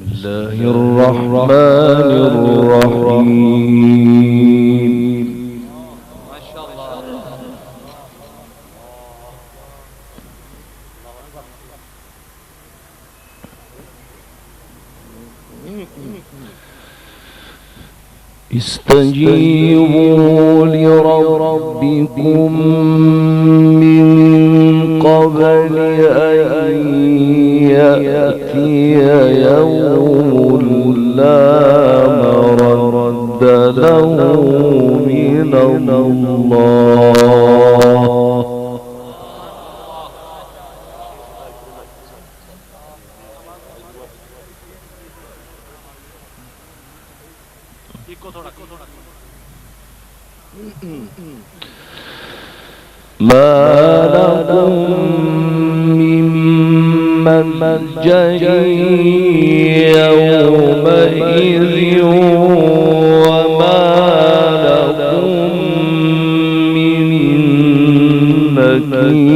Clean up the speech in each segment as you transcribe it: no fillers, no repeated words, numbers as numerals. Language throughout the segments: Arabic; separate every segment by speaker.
Speaker 1: الله الرحمن الرحيم.
Speaker 2: ما شاء الله.
Speaker 1: استجيبوا لربكم من قبل أن يأتي يوم لا مرد له من الله. ما لكم من ملجأ يومئذ وما لكم من نكير.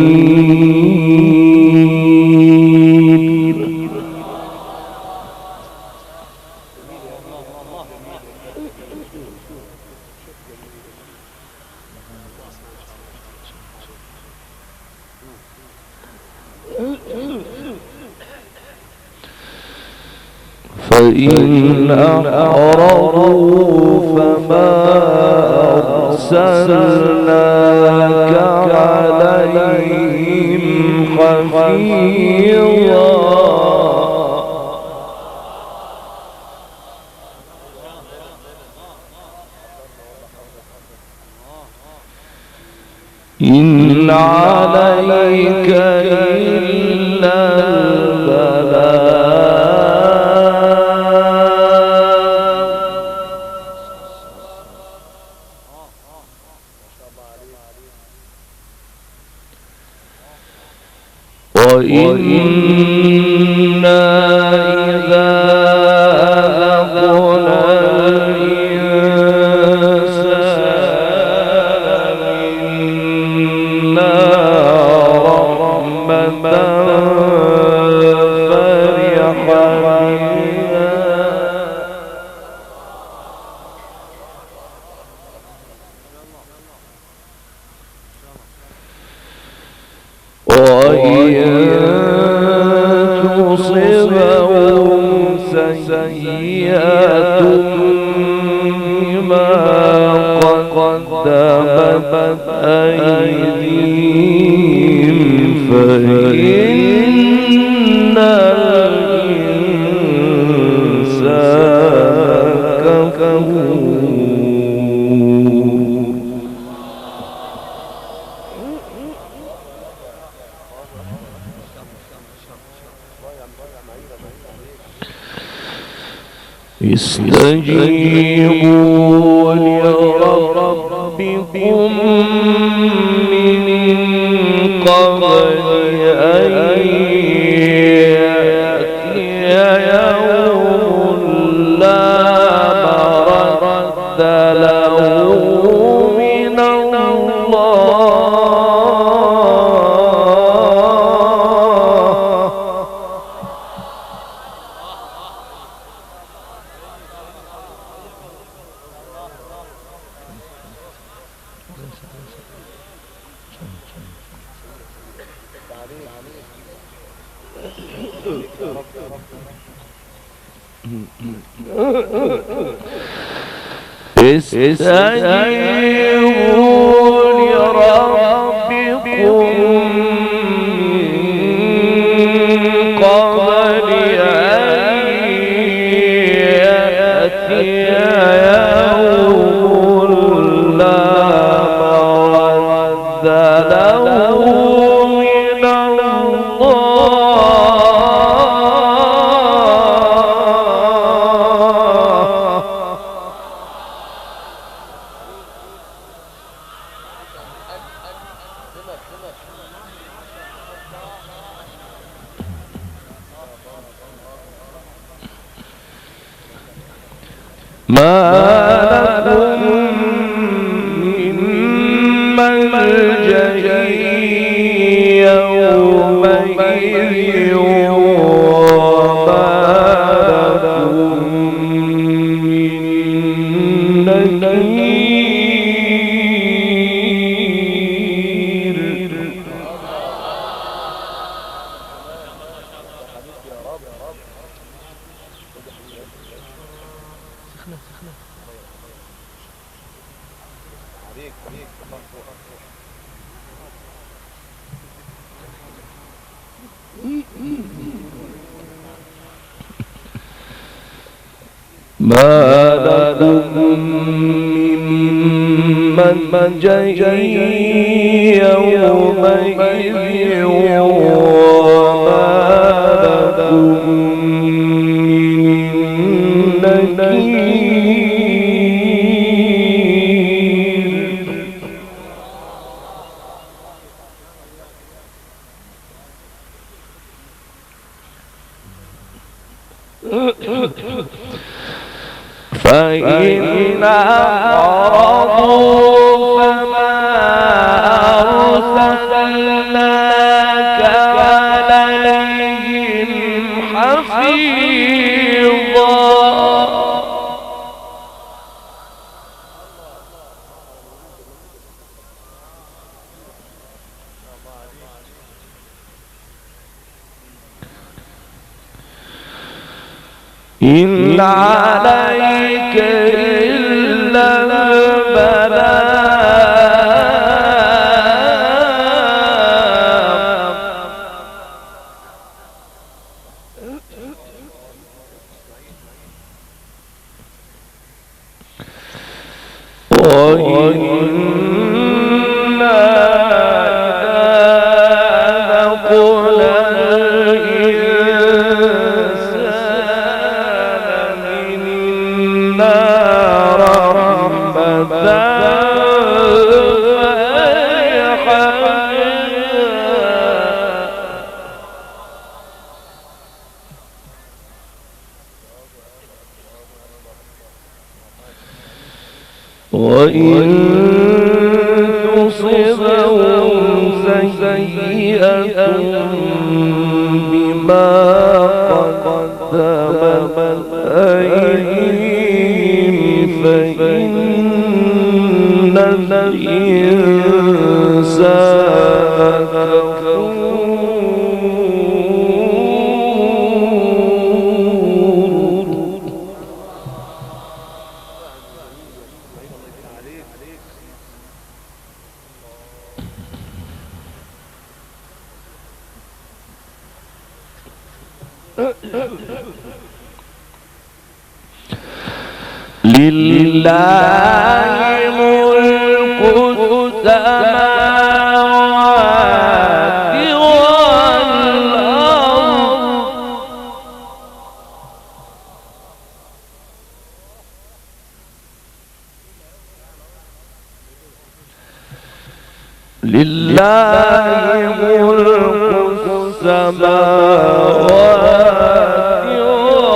Speaker 1: فإن أعرضوا فما أرسلناك عليهم حفيظا. إن عليك إلا البلاغ. وإنا إذا أذقنا الإنسان منا رحمة فرح بها وإن تصبهم سيئة بما قدمت أيديهم فإن الإنسان كفور. استجيبوا لربكم من قبل أن يأتي يوم لا مرد له من الله. استجيبوا لربكم من قبل أن يأتي يوم لا مرد له من الله. ما لكم من ملجأ يومئذ وما ما لكم من ملجأ يومئذ وما لكم من نكير. فإن أعرضوا فما أرسلناك عليهم حفيظا. إن عليك إلا البلاغ وإنا إذا لقنا الإنسان منا رحمة وإن تصبهم سيئة بما قدمت أيديهم فإن الإنسان كفور. لله ملك السماوات والأرض. لله ملك السماوات والأرض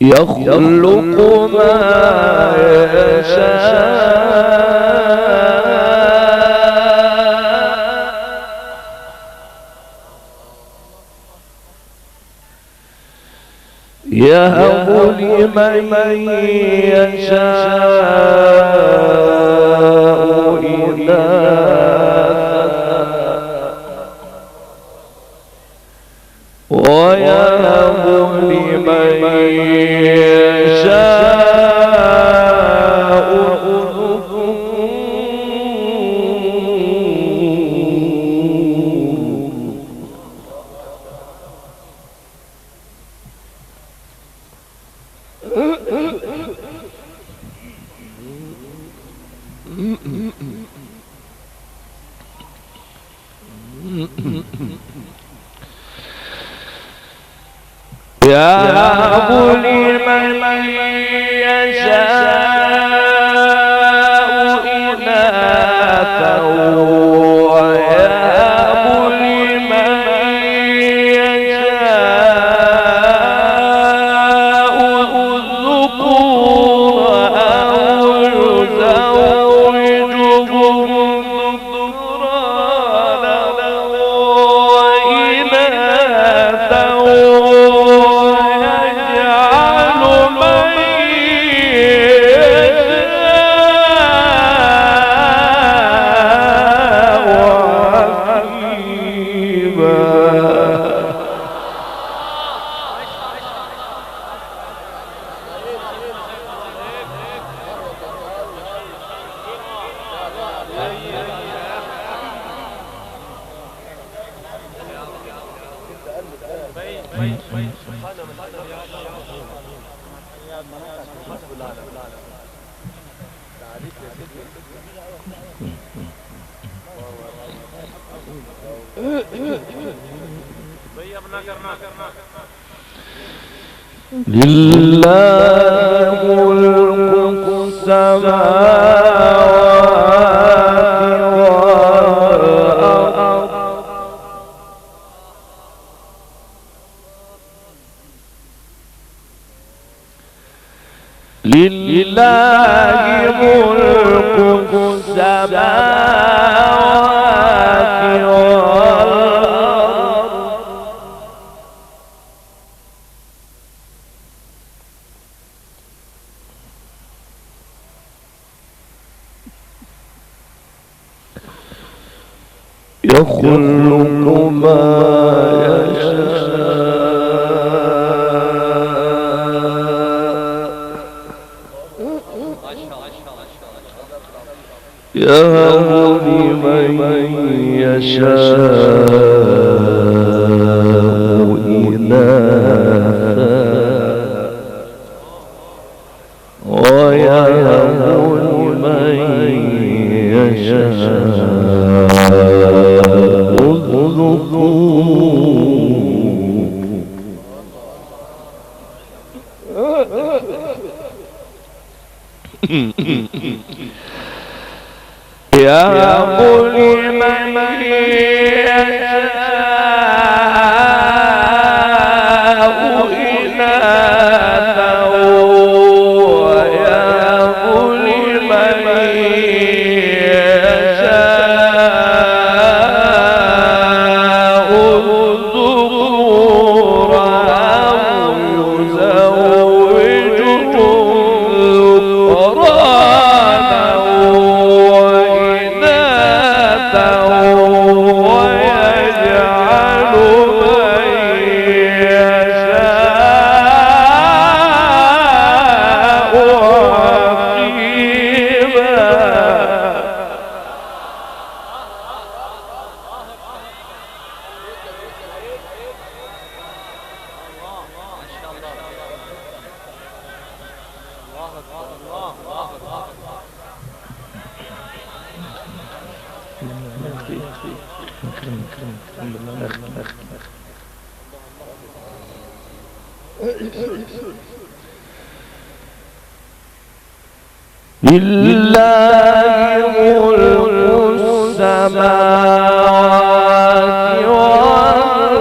Speaker 1: يخلق ما يشاء يهب لمن يشاء إناثا ويهب لمن يشاء يهب لمن يشاء إناثا ويهب لمن يشاء الذكور أو يزوجهم ذكرانا وإناثا ويجعل من لله ملك السماوات والأرض لله ملك السماوات والأرض يخلق ما يشاء يهب لمن يشاء إناثا ويهب لمن يشاء يهب لمن يشاء إناثا ويهب لمن يشاء الذكورا أو يزوجهم ذكرانا ويجعل من يشاء عقيما لله ملك السماوات والأرض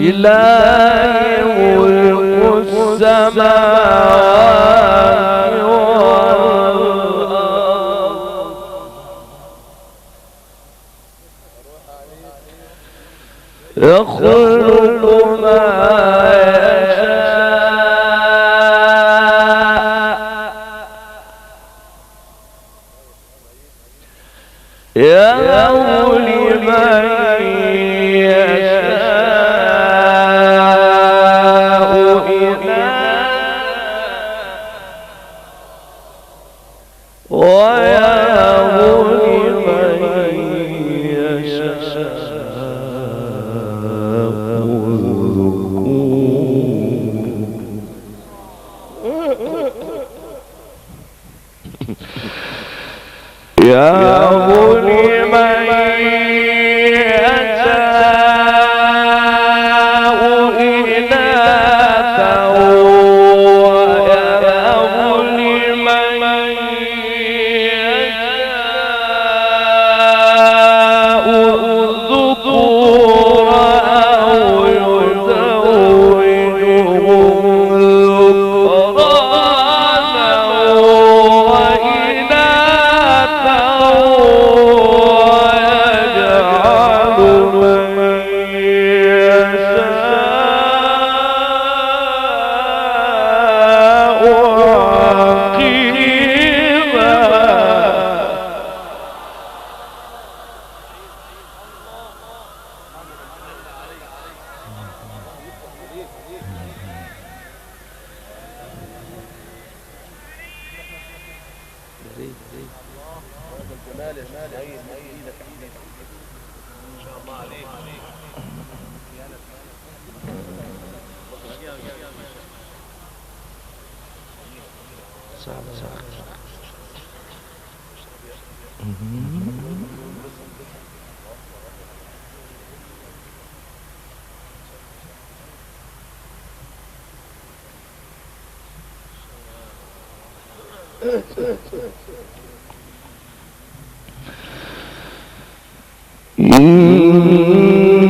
Speaker 1: لله ملك السماوات والأرض يخلق ما يشاء يهب لمن يشاء إناثا ويهب لمن يشاء يهب لمن يشاء إناثا ويهب لمن يشاء الذكورا أو يزوجهم ذكرانا وإناثا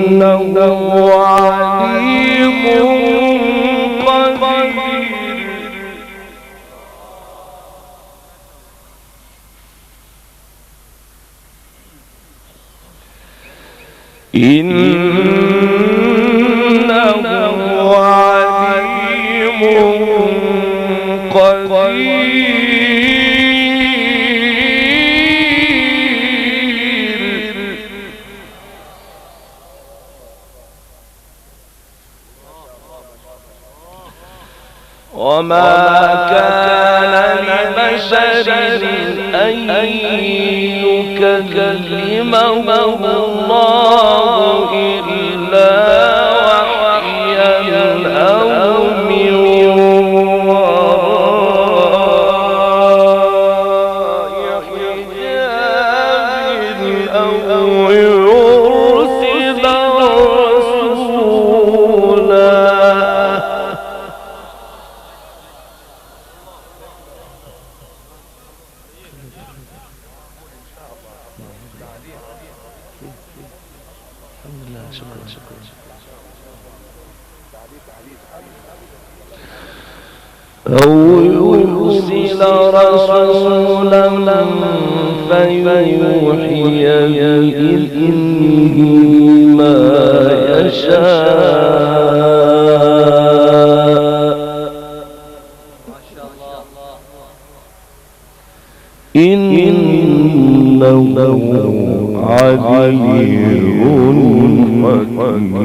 Speaker 1: إنه عليم قدير. إنه عليم قدير. وما كان لبشر أن يكلمه الله إلا وحيا أو من وراء حجاب أو يرسل رسولا. أو يرسل رسولا فيوحي بإذنه ما يشاء. إنه عليم حكيم.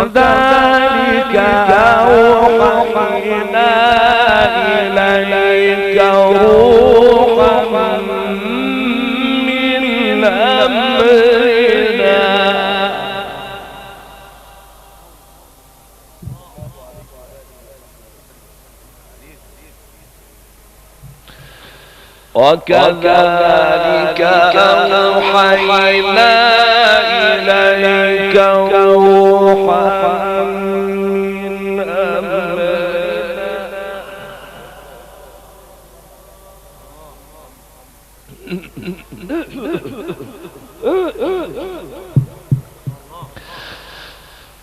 Speaker 1: وكذلك أوحينا إليك روحا من أمرنا وكذلك أوحينا إليك روحا من أمرنا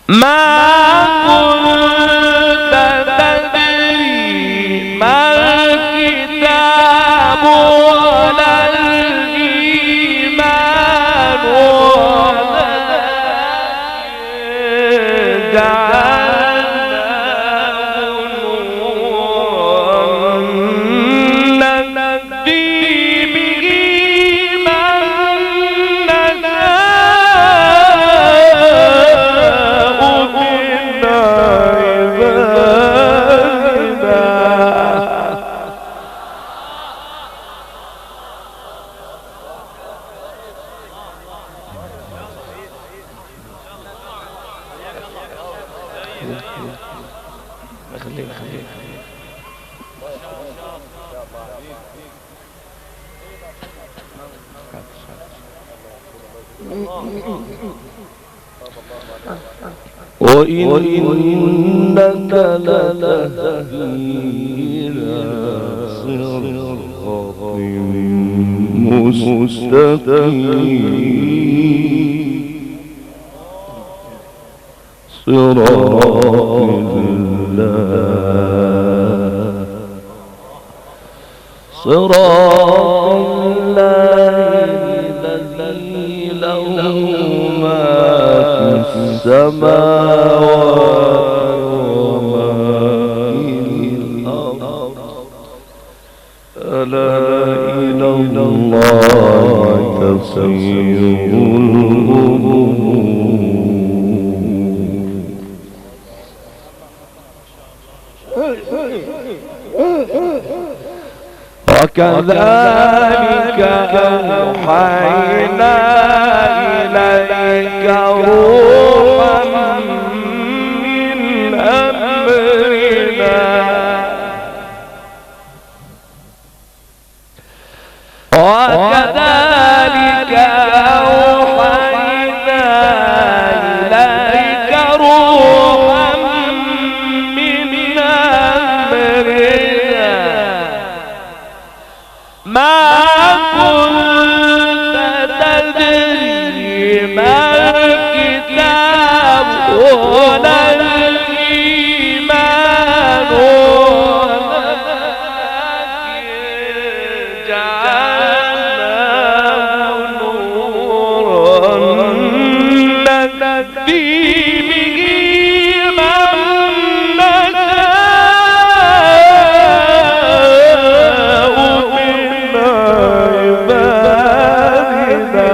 Speaker 1: ما كنت تدري ما الكتاب ولا الإيمان ولكن جعلناه نورا نهدي به من نشاء من عبادنا. وإنك لتهدي إلى صراط مستقيم صراط الله الذي له ما في السماوات وما في الأرض ألا إلى الله وكذلك أوحينا إليك روحا من أمرنا وكذلك أوحينا إليك روحا من أمرنا ما كنت تدري ما الكتاب ولا الإيمان ولكن جعلناه نورا نهدي به من نشاء من عبادنا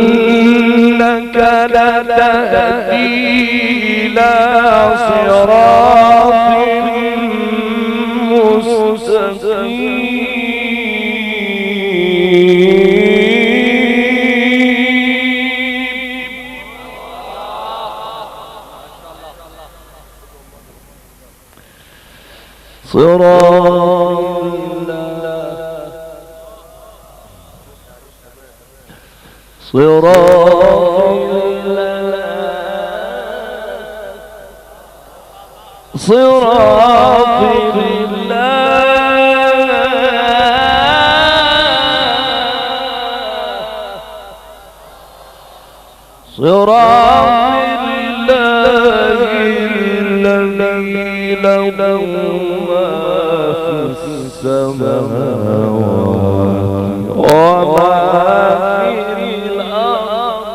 Speaker 1: وإنك لتهدي إلى صراط مستقيم صراط الله الذي له ما في السماوات وما في الأرض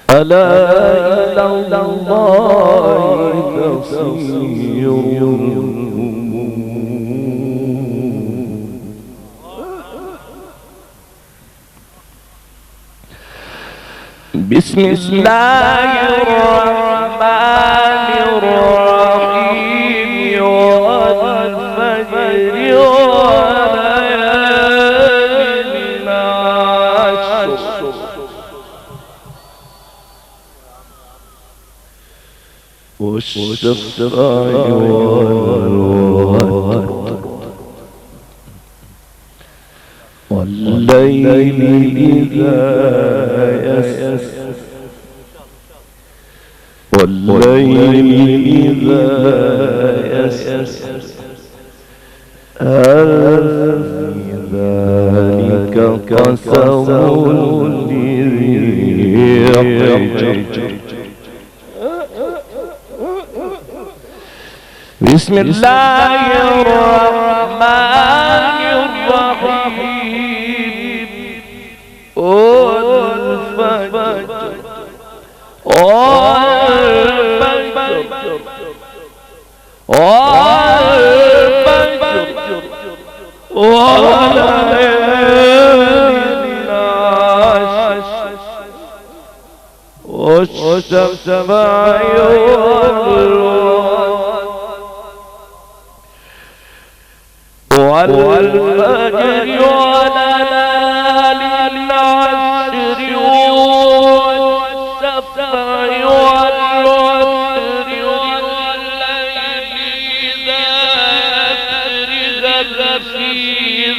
Speaker 1: ألا إلى الله تصير بسم الله الرحمن الرحيم والفجر وليال عشر والشفع والوتر والليل إذا يسر هل في ذلك قسم لذي حجر بسم الله الرحمن الرحيم والفجر وليال عشر والشمس والفجر وليال عشر والسفر والوتر والليل ذا في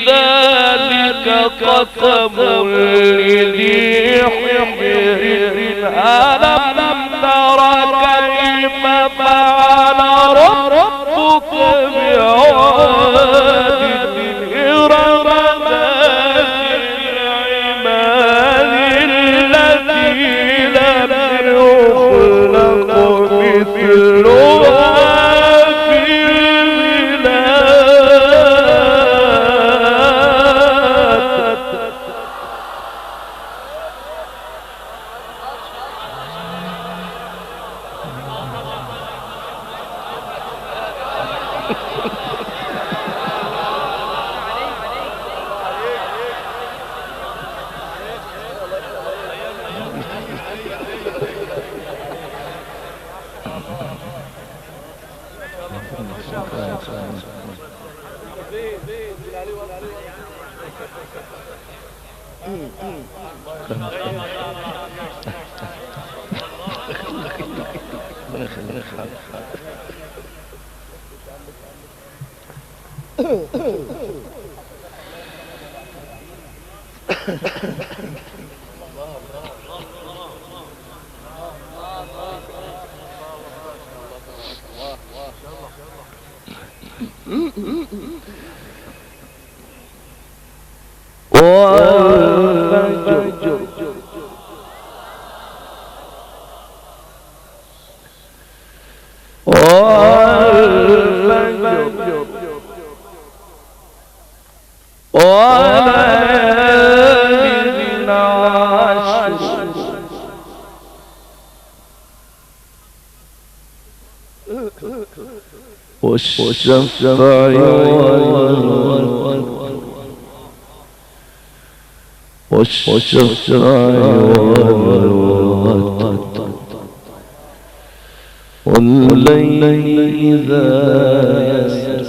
Speaker 1: ذلك قسم لذي حجر ألم تر كيف فعل ربك بعاد إرم ذات والشفع والليل إذا يسر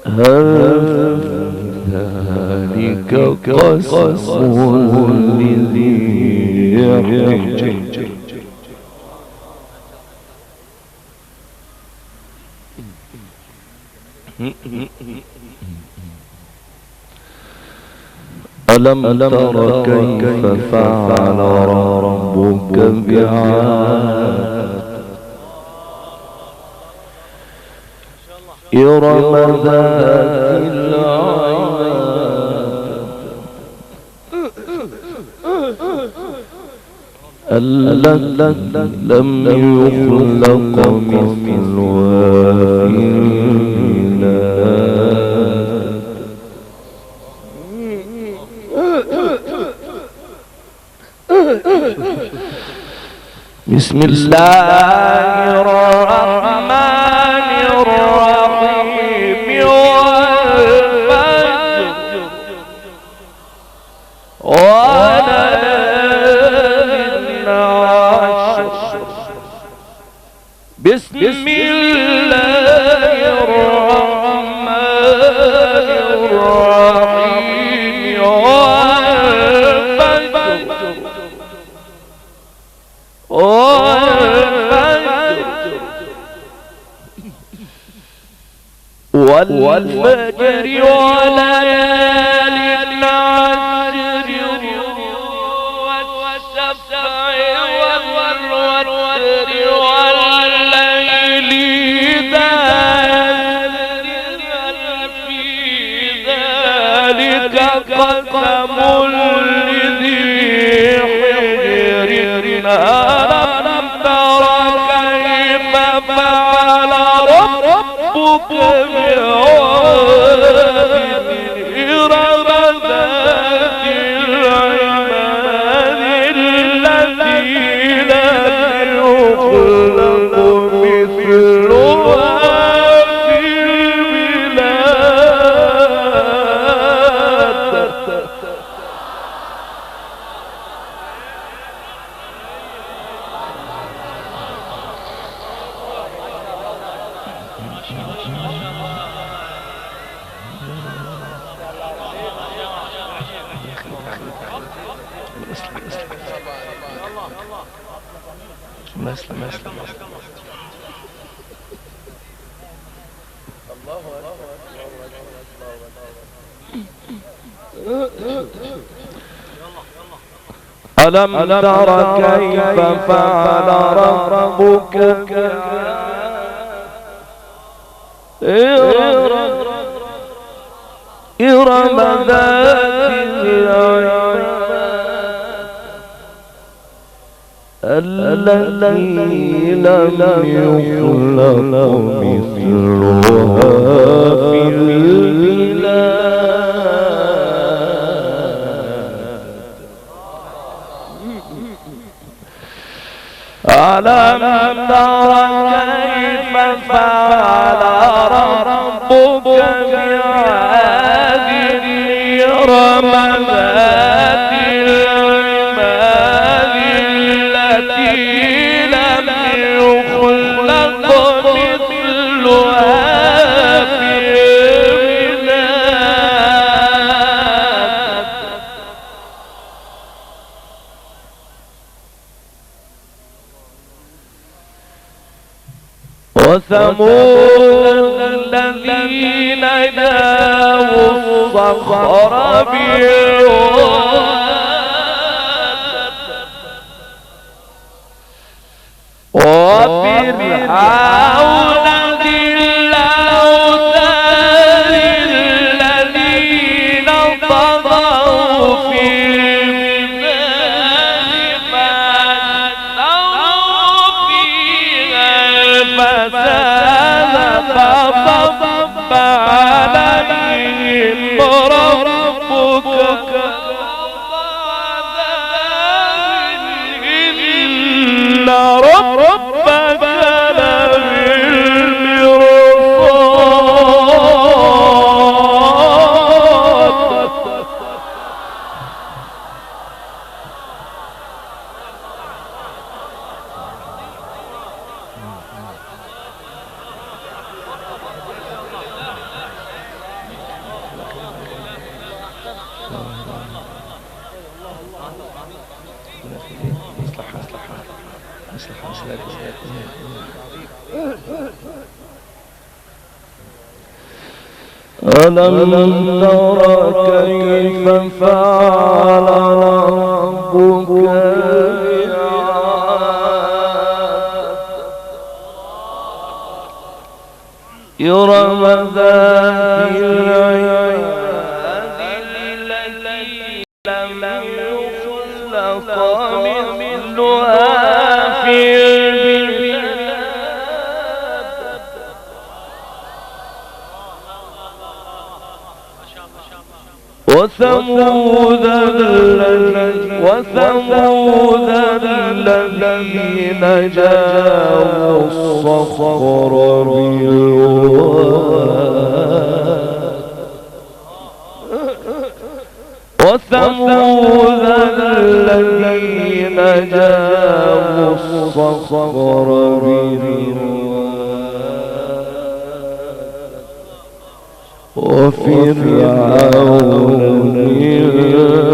Speaker 1: هل ذلك قسم لذي حجر ألم تر كيف فعل ربك بعاد إرم ذات العماد التي لم يخلق مثلها في بسم الله الرحمن الرحيم والفجر وليال عشر بسم الله الرحمن الرحيم والفجر وليال العشر والشفع والوتر والليل إذا يسر في ذلك قسم لذي حجر ألم تر كيف فعل ربك ألم تر كيف فعل ربك إرم ذات العماد التي لم يخلق مثلها في البلاد ألم تر كيف فعل ربك بعاد إرم ذات العماد التي لم يخلق مثلها في البلاد وثمود الذين جابوا الصخر بالواد وفرعون ذي الأوتاد الذين طغوا في البلاد فأكثروا فيها الفساد فصب عليهم ربك إن ربك لبالمرصاد. ألم تر كيف فعل ربك بعاد إرم ذات العماد التي لم يخلق مثلها في وثمود الذين جابوا الصخر بالواد وثمود الذين جابوا الصخر بالواد وفرعون ذي الأوتاد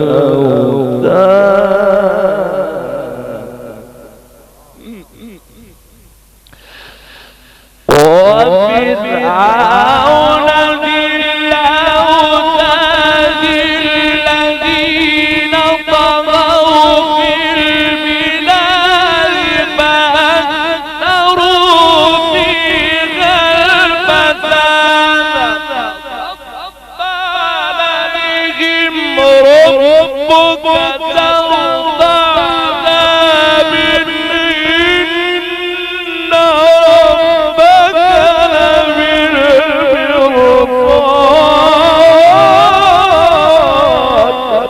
Speaker 1: وفرعون ذي الأوتاد الذين طغوا في البلاد فأكثروا فيها الفساد ربك ترضى عذاب إن ربك لبالمرصاد.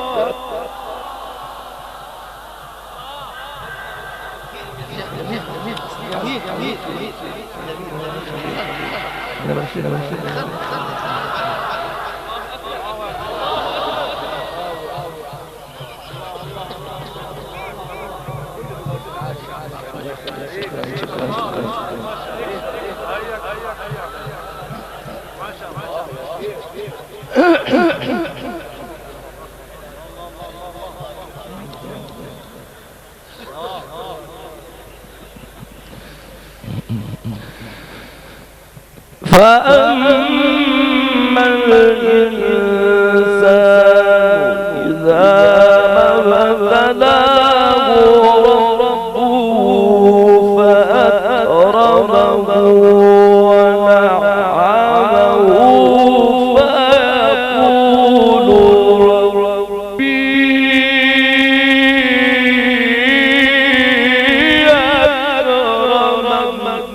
Speaker 1: فأما الإنسان إذا ما ابتلاه ربه فأكرمه ونعمه فيقول ربي أكرمن.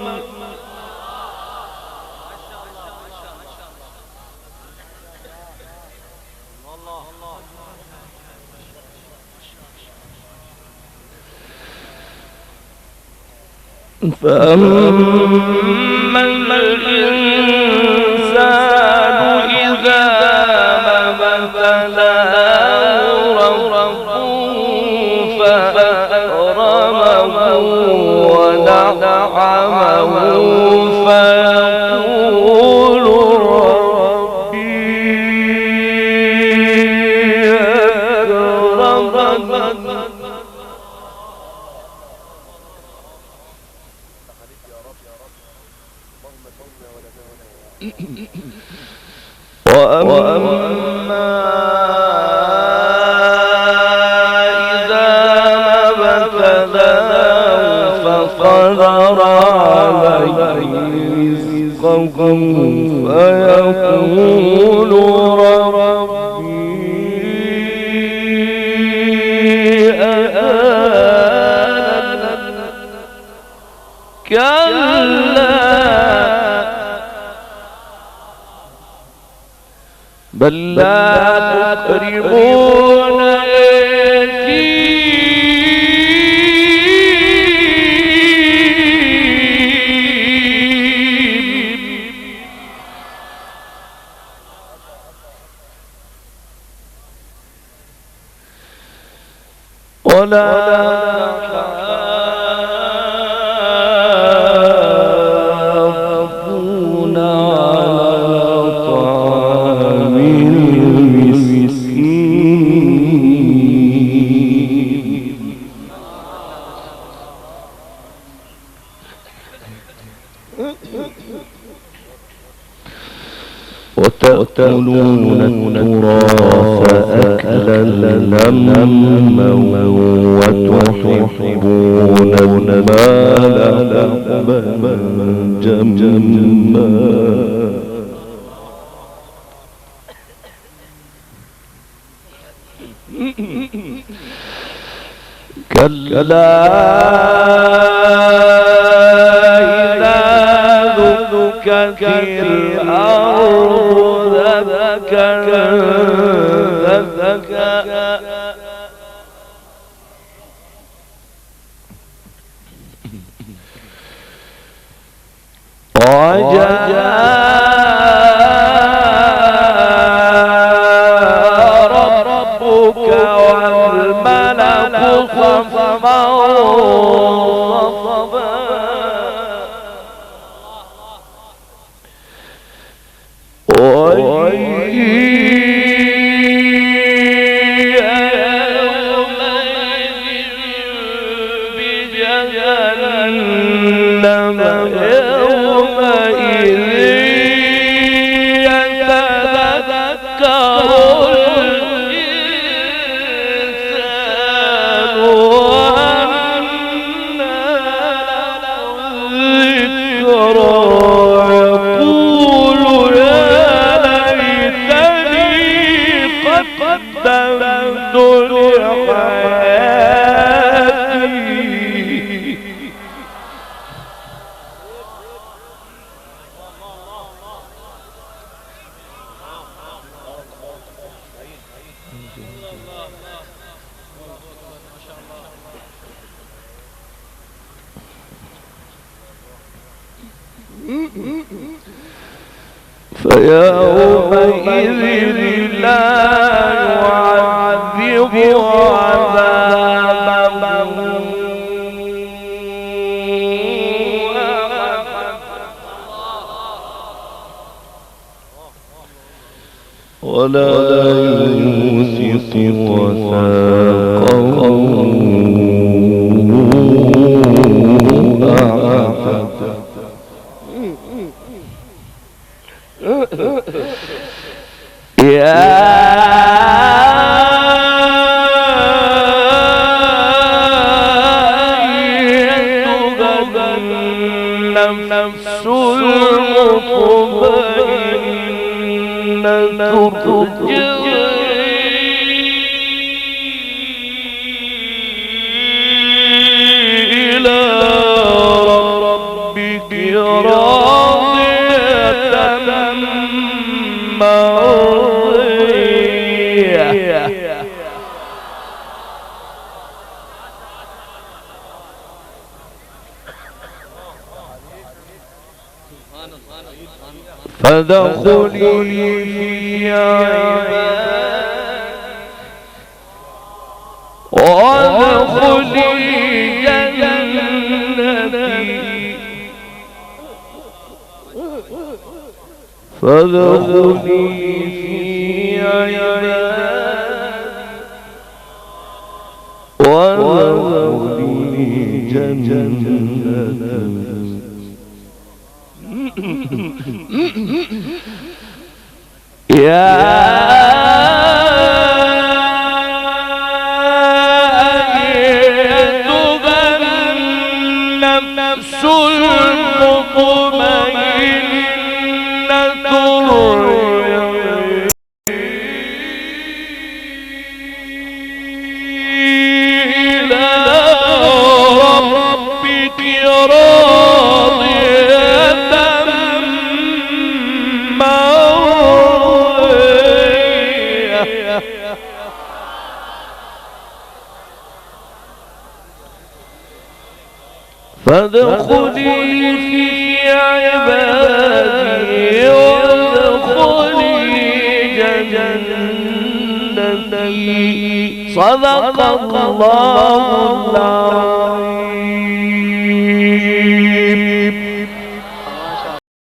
Speaker 1: فأما الإنسان إذا ما ابتلاه ربه فأكرمه ونعمه فيقول ربي أكرمن. وأما إذا ما ابتلاه فقدر عليه رزقه فيقول ربي أهانن كلا بل لا تكرمون اليتيم ولا تحاضون على طعام المسكين وتأكلون التراث أكلا لما وتحبون المال حبا جما كلا إذا دكت الأرض دكا وجاء ربك والملك صفا صفا بجهنم يومئذ يتذكر الإنسان وأنى له الذكرى يقول يا ليتني قدمت لحياتي فيومئذ لا يعذب عذابه ولا يوثق وثاقه أحد يا أيتها النفس المطمئنة ارجعي إلى ربك راضية مرضية فادخلي في عبادي وادخلي جنتي فادخلي في عبادي وادخلي جنتي النفس المطمئنة إلى ربك راضية مرضية فادخلي في عبادي وادخلي جنتي. صدق الله العظيم.